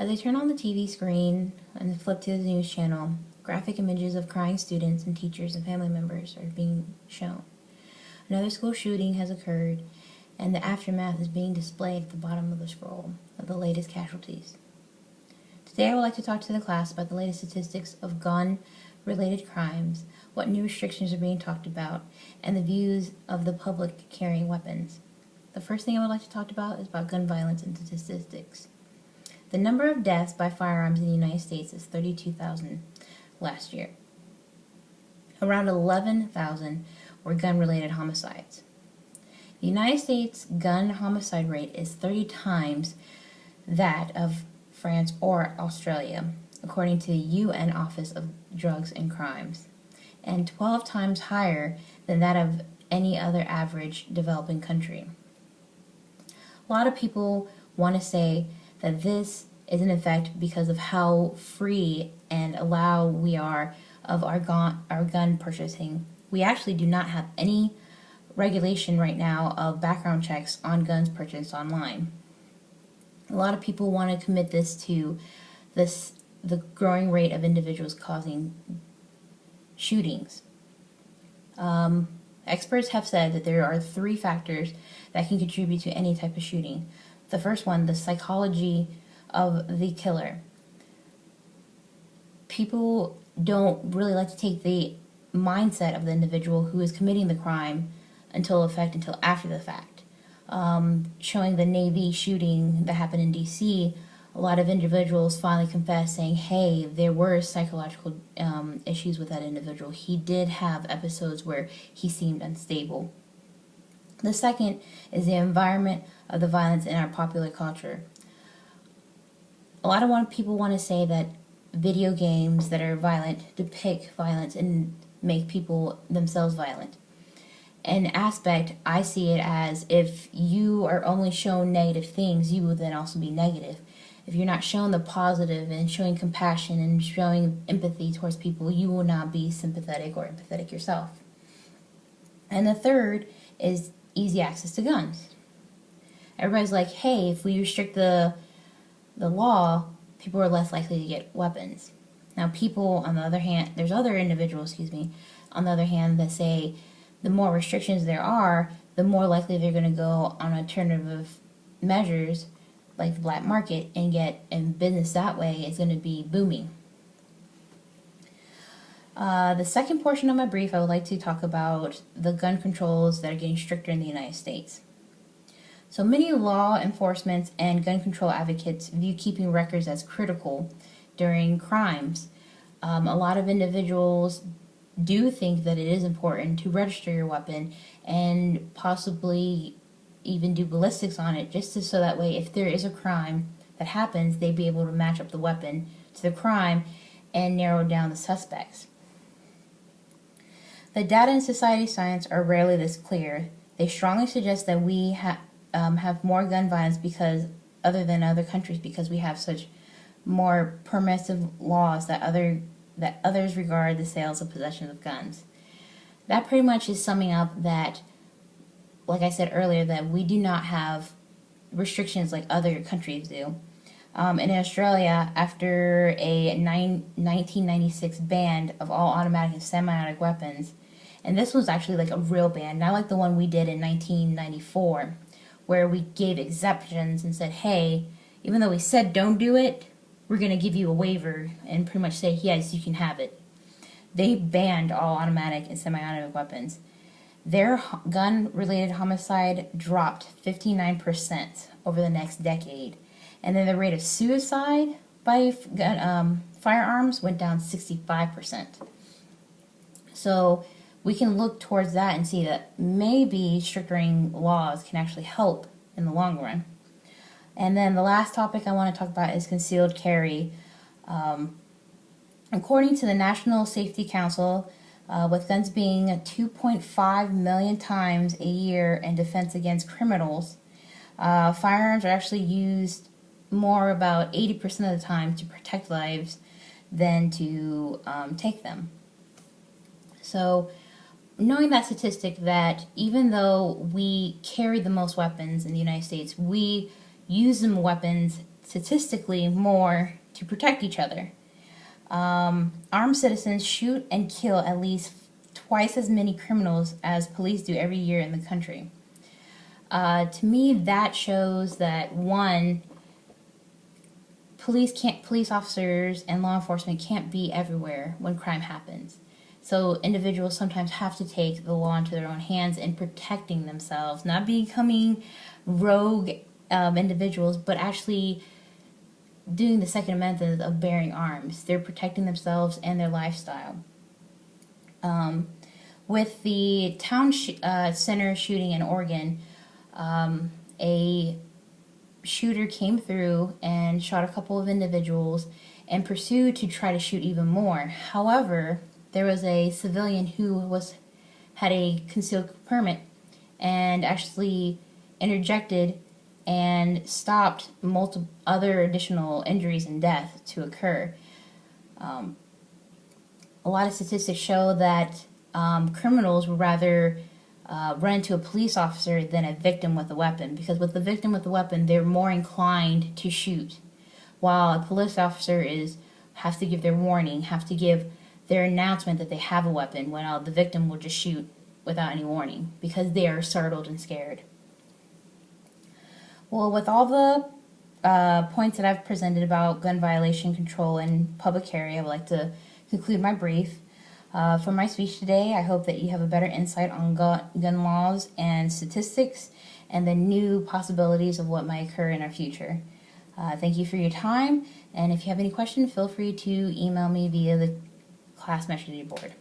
As I turn on the TV screen and flip to the news channel, graphic images of crying students and teachers and family members are being shown. Another school shooting has occurred, and the aftermath is being displayed at the bottom of the scroll of the latest casualties. Today I would like to talk to the class about the latest statistics of gun-related crimes, what new restrictions are being talked about, and the views of the public carrying weapons. The first thing I would like to talk about is about gun violence and statistics. The number of deaths by firearms in the United States is 32,000 last year. Around 11,000 were gun-related homicides. The United States gun homicide rate is 30 times that of France or Australia, according to the UN Office of Drugs and Crimes, and 12 times higher than that of any other average developing country. A lot of people want to say that this is in effect because of how free and allow we are of our gun purchasing. We actually do not have any regulation right now of background checks on guns purchased online. A lot of people want to commit this to the growing rate of individuals causing shootings. Experts have said that there are 3 factors that can contribute to any type of shooting. The first one, the psychology of the killer. People don't really like to take the mindset of the individual who is committing the crime until after the fact. Showing the Navy shooting that happened in DC, a lot of individuals finally confessed saying, hey, there were psychological issues with that individual. He did have episodes where he seemed unstable. The second is the environment of the violence in our popular culture. A lot of people want to say that video games that are violent depict violence and make people themselves violent. An aspect, I see it as if you are only shown negative things, you will then also be negative. If you're not shown the positive and showing compassion and showing empathy towards people, you will not be sympathetic or empathetic yourself. And the third is easy access to guns. Everybody's like, hey, if we restrict the law, people are less likely to get weapons. Now people, on the other hand, there's other individuals, on the other hand, that say the more restrictions there are, the more likely they're going to go on alternative measures like the black market and business that way is going to be booming. The second portion of my brief, I would like to talk about the gun controls that are getting stricter in the United States. So many law enforcement and gun control advocates view keeping records as critical during crimes. A lot of individuals do think that it is important to register your weapon and possibly even do ballistics on it so that way if there is a crime that happens, they'd be able to match up the weapon to the crime and narrow down the suspects. The data in society science are rarely this clear. They strongly suggest that we have more gun violence other than other countries because we have such more permissive laws that others regard the sales and possession of guns. That pretty much is summing up that, like I said earlier, that we do not have restrictions like other countries do. In Australia, after a 1996 ban of all automatic and semi-automatic weapons, and this was actually like a real ban, not like the one we did in 1994, where we gave exceptions and said, hey, even though we said don't do it, we're going to give you a waiver and pretty much say, yes, you can have it. They banned all automatic and semi-automatic weapons. Their gun-related homicide dropped 59% over the next decade. And then the rate of suicide by firearms went down 65%. So we can look towards that and see that maybe strictering laws can actually help in the long run. And then the last topic I want to talk about is concealed carry. According to the National Safety Council, with guns being 2.5 million times a year in defense against criminals, firearms are actually used more about 80% of the time to protect lives than to take them. So knowing that statistic, that even though we carry the most weapons in the United States, we use them weapons statistically more to protect each other. Armed citizens shoot and kill at least twice as many criminals as police do every year in the country. To me, that shows that, one, police officers and law enforcement can't be everywhere when crime happens. So individuals sometimes have to take the law into their own hands in protecting themselves, not becoming rogue individuals, but actually doing the second method of bearing arms. They're protecting themselves and their lifestyle. With the town center shooting in Oregon, a shooter came through and shot a couple of individuals and pursued to try to shoot even more. However, there was a civilian who had a concealed permit and actually interjected and stopped multiple other additional injuries and death to occur. A lot of statistics show that criminals would rather run into a police officer than a victim with a weapon, because with the victim with a weapon, they're more inclined to shoot, while a police officer has to give their warning, have to give their announcement that they have a weapon, while the victim will just shoot without any warning because they are startled and scared. Well, with all the points that I've presented about gun violation control in public area, I would like to conclude my brief. For my speech today, I hope that you have a better insight on gun laws and statistics and the new possibilities of what might occur in our future. Thank you for your time, and if you have any questions, feel free to email me via the class messaging board.